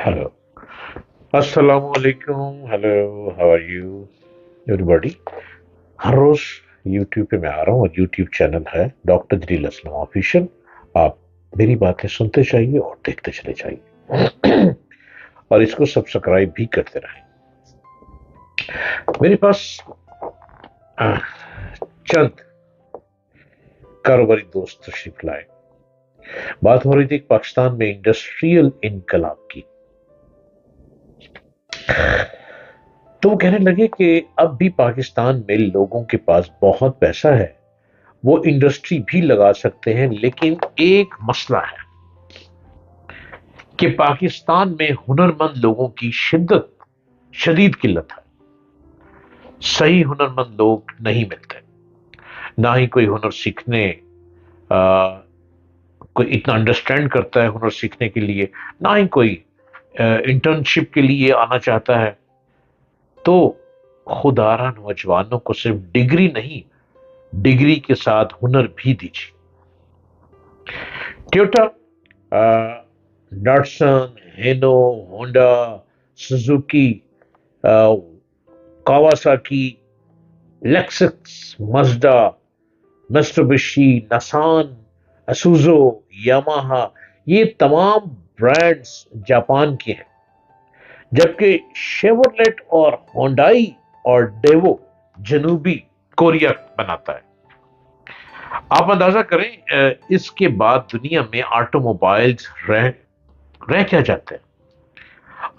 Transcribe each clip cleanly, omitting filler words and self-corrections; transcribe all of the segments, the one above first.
Hello. Assalamu alaikum. Hello. How are you? Everybody. Her rose YouTube पे मैं आ रहा हूँ और YouTube चैनल है डॉक्टर जलील असलम ऑफिशियल। आप मेरी बातें सुनते जाइए और देखते चले जाइए और इसको सब्सक्राइब भी करते रहें। मेरे पास आ, चंद कारोबारी दोस्त तशरीफ लाए। बात हो रही थी पाकिस्तान में इंडस्ट्रियल इनकलाब की। तो वो कहने लगे कि अब भी पाकिस्तान में लोगों के पास बहुत पैसा है, वो इंडस्ट्री भी लगा सकते हैं, लेकिन एक मसला है कि पाकिस्तान में हुनरमंद लोगों की शदीद किल्लत है। सही हुनरमंद लोग नहीं मिलते, ना ही कोई हुनर सीखने कोई इतना अंडरस्टैंड करता है हुनर सीखने के लिए, ना ही कोई इंटर्नशिप के लिए आना चाहता है। तो खुदारा नौजवानों को सिर्फ डिग्री नहीं, डिग्री के साथ हुनर भी दीजिए। Toyota, Datsun, Hino, Honda, Suzuki, Kawasaki, Lexus, Mazda, Mitsubishi, Nissan, Isuzu, Yamaha, ये तमाम ब्रांड्स जापान के हैं, जबकि शेवरलेट और होंडाई और डेवो जनूबी कोरिया बनाता है। आप अंदाजा करें इसके बाद दुनिया में ऑटोमोबाइल्स रह क्या जाते हैं।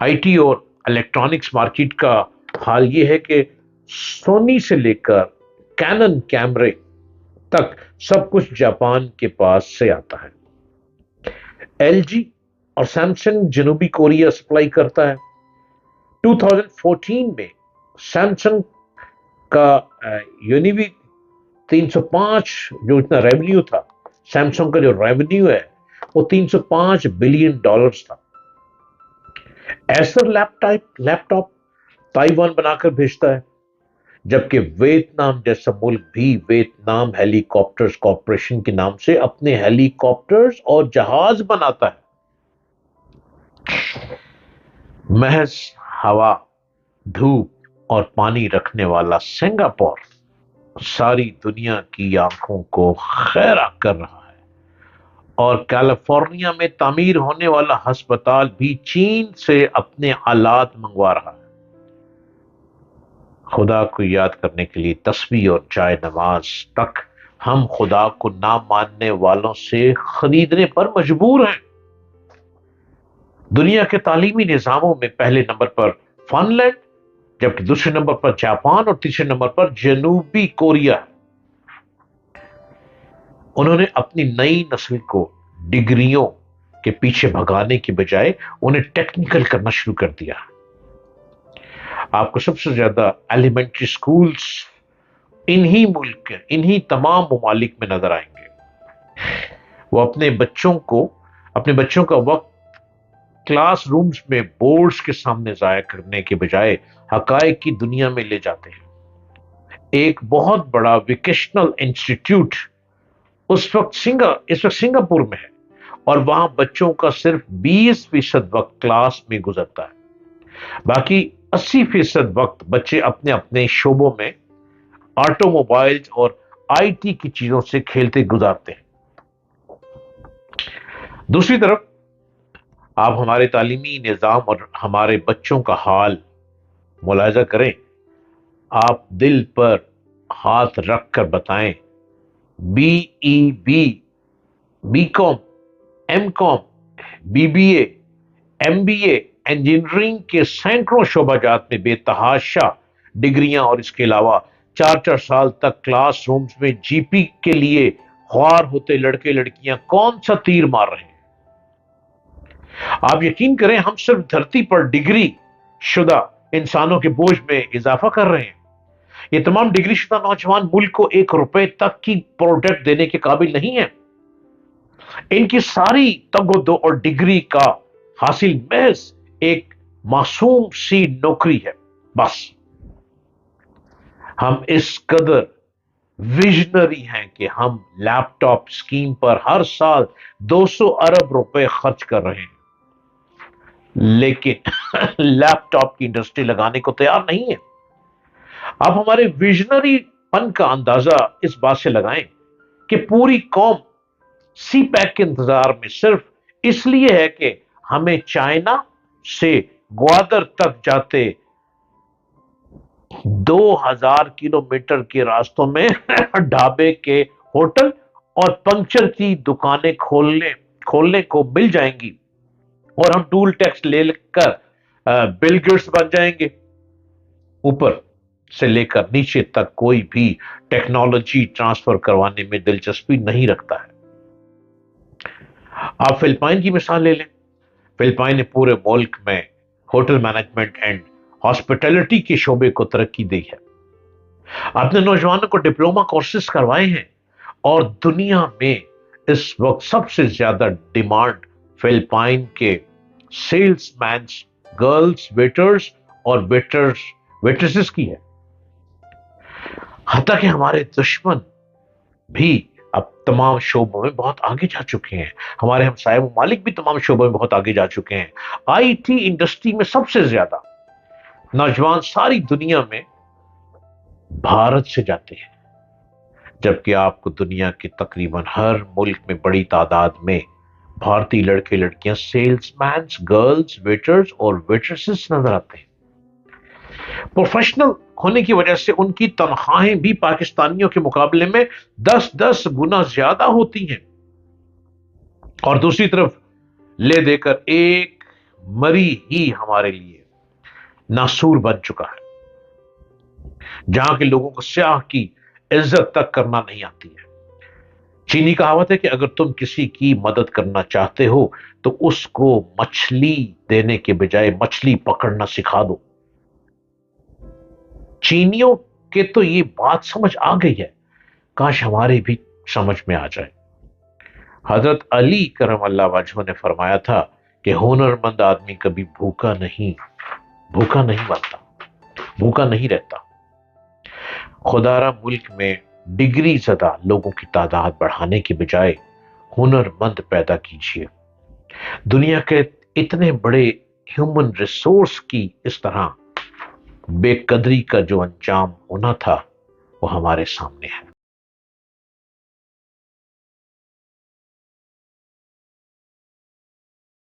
आईटी और इलेक्ट्रॉनिक्स मार्केट का हाल ये है कि सोनी से लेकर कैनन कैमरे तक सब कुछ जापान के पास से आता है। एलजी और सैमसंग जनूबी कोरिया सप्लाई करता है। 2014 में सैमसंग का यूनिवी 305 जो इतना रेवेन्यू था, सैमसंग का जो रेवेन्यू है वो 305 बिलियन डॉलर्स था। एसर लैपटॉप ताइवान बनाकर भेजता है, जबकि वियतनाम जैसा मुल्क भी वियतनाम हेलीकॉप्टर्स कॉरपोरेशन के नाम से अपने हेलीकॉप्टर्स और जहाज बनाता है। महज हवा, धूप और पानी रखने वाला सिंगापुर सारी दुनिया की आंखों को खैरा कर रहा है, और कैलिफोर्निया में तामीर होने वाला अस्पताल भी चीन से अपने आलात मंगवा रहा है। खुदा को याद करने के लिए तस्बीह और जाय नमाज तक हम खुदा को ना मानने वालों से खरीदने पर मजबूर हैं। दुनिया के तालीमी निजामों में पहले नंबर पर फिनलैंड, जबकि दूसरे नंबर पर जापान और तीसरे नंबर पर जनूबी कोरिया है। उन्होंने अपनी नई नस्ल को डिग्रियों के पीछे भगाने के बजाय उन्हें टेक्निकल करना शुरू कर दिया। आपको सबसे ज्यादा एलिमेंट्री स्कूल्स इन्हीं तमाम ममालिक में नजर आएंगे। वो अपने बच्चों का वक्त क्लास रूम्स में बोर्ड्स के सामने जाया करने के बजाय हकायक की दुनिया में ले जाते हैं। एक बहुत बड़ा वोकेशनल इंस्टीट्यूट इस वक्त सिंगापुर में है, और वहां बच्चों का सिर्फ 20% वक्त क्लास में गुजरता है। बाकी 80% वक्त बच्चे अपने अपने शोबों में ऑटोमोबाइल्स और आईटी की चीजों से खेलते गुजारते हैं। दूसरी तरफ आप हमारे तालीमी निजाम और हमारे बच्चों का हाल मुलायजा करें। आप दिल पर हाथ रख कर बताएं, बीईबी, BCom, MCom, BBA, MBA, engineering के सैकड़ों शोबाजात में बेतहाशा डिग्रियां, और इसके अलावा 4-4 साल तक क्लास रूम्स में जीपी के लिए ख्वार होते लड़के लड़कियां कौन सा तीर मार रहे हैं। आप यकीन करें, हम सिर्फ धरती पर डिग्री शुदा इंसानों के बोझ में इजाफा कर रहे हैं। ये तमाम डिग्री शुदा नौजवान मुल्क को 1 रुपए तक की प्रोडक्ट देने के काबिल नहीं है। इनकी सारी तगोदो और डिग्री का हासिल महज एक मासूम सी नौकरी है, बस। हम इस कदर विजनरी हैं कि हम लैपटॉप स्कीम पर हर साल 200 अरब रुपए खर्च कर रहे हैं। لیکن لیپ ٹاپ کی انڈسٹری لگانے کو تیار نہیں ہے. آپ ہمارے ویژنری پن کا اندازہ اس بات سے لگائیں کہ پوری قوم سی پیک کے انتظار میں صرف اس لیے ہے کہ ہمیں چائنا سے گوادر تک جاتے 2000 کلومیٹر کے راستوں میں ڈھابے کے ہوٹل اور پنکچر کی دکانیں کھولنے کو مل جائیں گی، اور ہم ٹول ٹیکس لے کر بل گیٹس بن جائیں گے. اوپر سے لے کر نیچے تک کوئی بھی ٹیکنالوجی ٹرانسفر کروانے میں دلچسپی نہیں رکھتا ہے. آپ فلپائن کی مثال لے لیں. فلپائن نے پورے ملک میں ہوٹل مینجمنٹ اینڈ ہاسپٹیلٹی کے شعبے کو ترقی دی ہے. اپنے نوجوانوں کو ڈپلوما کورسز کروائے ہیں، اور دنیا میں اس وقت سب سے زیادہ ڈیمانڈ فلپائن کے سیلز مینس، گرلز ویٹرز اور ویٹرسز کی ہے. حتیٰ کہ ہمارے دشمن بھی اب تمام شعبوں میں بہت آگے جا چکے ہیں. ہمارے ہمسائے ممالک بھی تمام شعبوں میں بہت آگے جا چکے ہیں. آئی ٹی انڈسٹری میں سب سے زیادہ نوجوان ساری دنیا میں بھارت سے جاتے ہیں، جبکہ آپ کو دنیا کے تقریباً ہر ملک میں بڑی تعداد میں بھارتی لڑکے لڑکیاں سیلز مینس، گرلز ویٹرز اور ویٹرسز نظر آتے ہیں. پروفیشنل ہونے کی وجہ سے ان کی تنخواہیں بھی پاکستانیوں کے مقابلے میں 10 گنا زیادہ ہوتی ہیں. اور دوسری طرف لے دے کر ایک مری ہی ہمارے لیے ناسور بن چکا ہے، جہاں کے لوگوں کو سیاہ کی عزت تک کرنا نہیں آتی ہے. چینی کہاوت ہے کہ اگر تم کسی کی مدد کرنا چاہتے ہو تو اس کو مچھلی دینے کے بجائے مچھلی پکڑنا سکھا دو. چینیوں کے تو یہ بات سمجھ آ گئی ہے، کاش ہمارے بھی سمجھ میں آ جائے. حضرت علی کرم اللہ وجہ نے فرمایا تھا کہ ہنر مند آدمی کبھی بھوکا نہیں مرتا، بھوکا نہیں رہتا. خدارا ملک میں ڈگری زدہ لوگوں کی تعداد بڑھانے کے بجائے ہنر مند پیدا کیجیے. دنیا کے اتنے بڑے ہیومن ریسورس کی اس طرح بے قدری کا جو انجام ہونا تھا وہ ہمارے سامنے ہے.